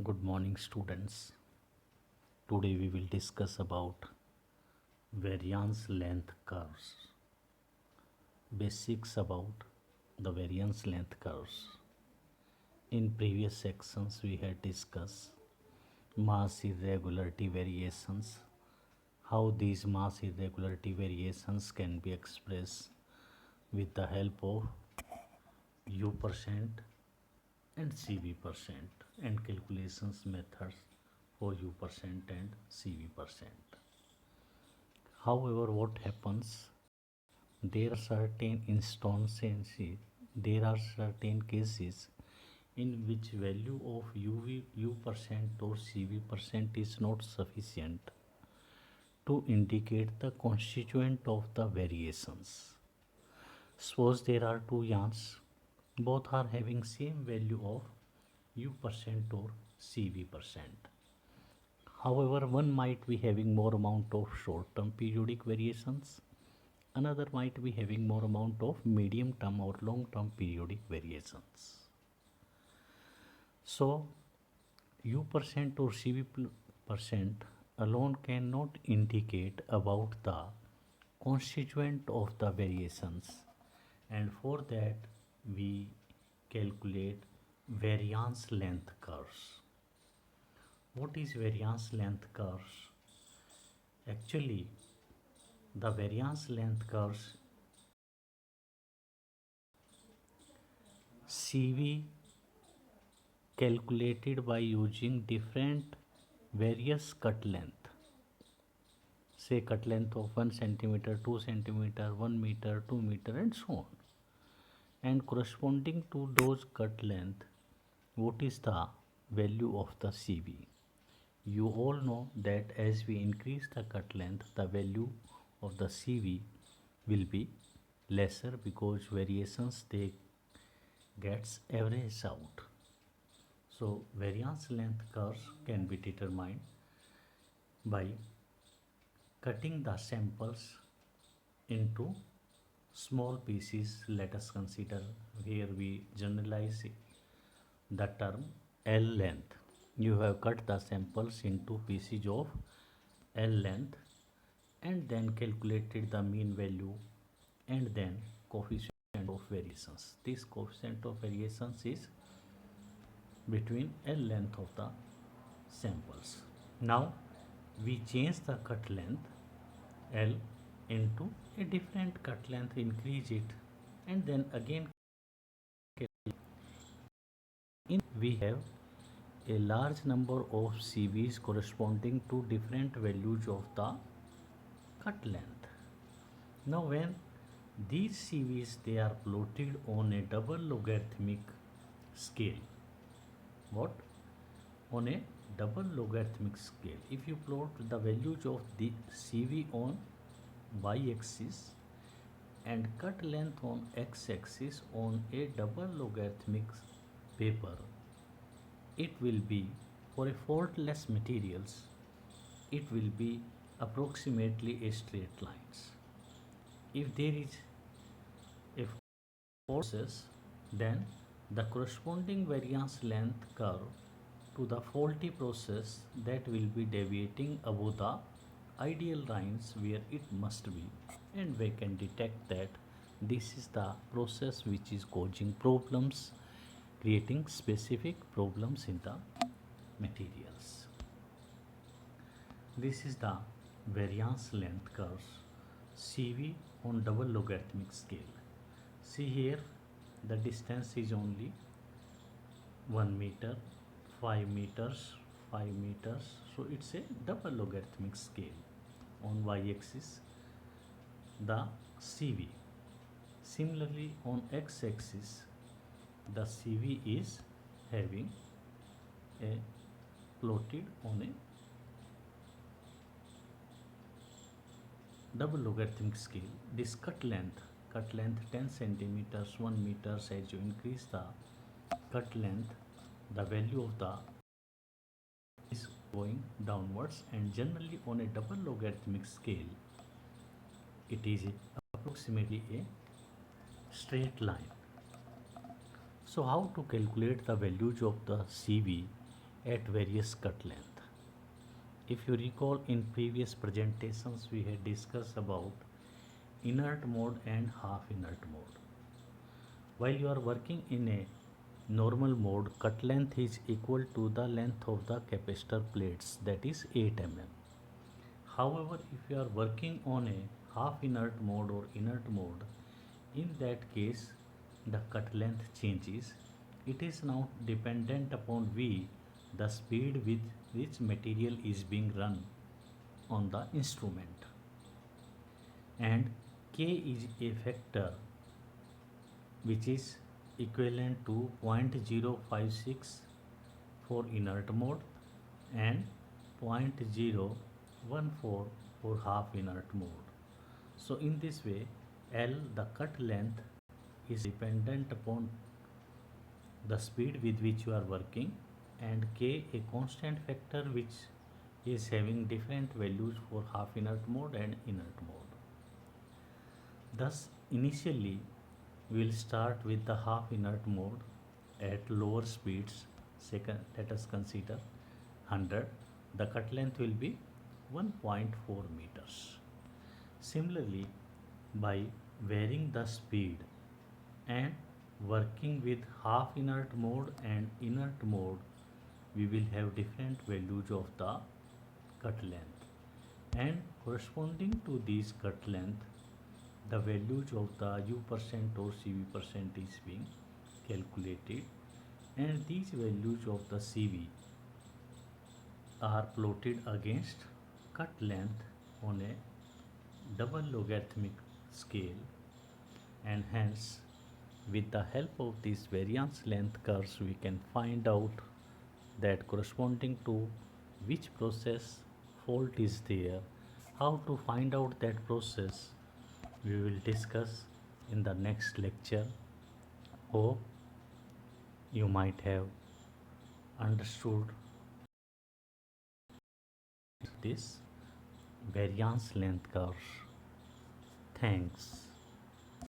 Good morning, students. Today we will discuss about variance length curves. Basics about the variance length curves. In previous sections, we had discussed mass irregularity variations, how these mass irregularity variations can be expressed with the help of U percent and CV percent and calculations methods for U percent and CV percent. However, what happens? There are certain instances, there are certain cases in which value of U percent or CV percent is not sufficient to indicate the constituent of the variations. Suppose there are two yarns, both are having same value of U percent or CV percent. However, one might be having more amount of short-term periodic variations, another might be having more amount of medium-term or long-term periodic variations. So, U percent or CV percent alone cannot indicate about the constituent of the variations, and for that we calculate variance length curves. What is variance length curves? Actually, the variance length curves CV calculated by using different various cut length, say cut length of 1 centimeter, 2 centimeter, 1 meter, 2 meter, and so on. And corresponding to those cut length, what is the value of the CV? You all know that as we increase the cut length, the value of the CV will be lesser because variations they gets averaged out. So variance length curves can be determined by cutting the samples into small pieces. Let us consider here we generalize the term L length. You have cut the samples into pieces of L length and then calculated the mean value and then coefficient of variations. This coefficient of variations is between L length of the samples. Now we change the cut length L into a different cut length, increase it, and then again we have a large number of CVs corresponding to different values of the cut length. Now when these CVs they are plotted on a double logarithmic scale, what? On a double logarithmic scale. If you plot the values of the CV on y-axis and cut length on x-axis on a double logarithmic paper, it will be, for a faultless materials, it will be approximately a straight lines. If there is a forces, then the corresponding variance length curve to the faulty process that will be deviating above the ideal lines where it must be, and we can detect that this is the process which is causing problems, creating specific problems in the materials. This is the variance length curves CV on double logarithmic scale. See here, the distance is only 1 meter, 5 meters, 5 meters. So it's a double logarithmic scale on y-axis, the CV. Similarly, on x-axis, the CV is having a plotted on a double logarithmic scale. This cut length 10 centimeters, 1 meters, as you increase the cut length, the value of the is going downwards, and generally on a double logarithmic scale, it is approximately a straight line. So how to calculate the values of the CV at various cut length. If you recall, in previous presentations we had discussed about inert mode and half inert mode. While you are working in a normal mode, cut length is equal to the length of the capacitor plates, that is 8 mm. However, if you are working on a half inert mode or inert mode, in that case the cut length changes. It is now dependent upon V, the speed with which material is being run on the instrument, and K is a factor which is equivalent to 0.056 for inert mode and 0.014 for half inert mode. So in this way, L, the cut length, is dependent upon the speed with which you are working, and K, a constant factor which is having different values for half inert mode and inert mode. Thus, initially we will start with the half inert mode at lower speeds. Second, let us consider 100. The cut length will be 1.4 meters. Similarly, by varying the speed and working with half inert mode and inert mode, we will have different values of the cut length, and corresponding to these cut length, the values of the U percent or CV percent is being calculated, and these values of the CV are plotted against cut length on a double logarithmic scale, and hence with the help of these variance length curves we can find out that corresponding to which process fault is there. How to find out that process we will discuss in the next lecture. Hope you might have understood this variance length curve. Thanks.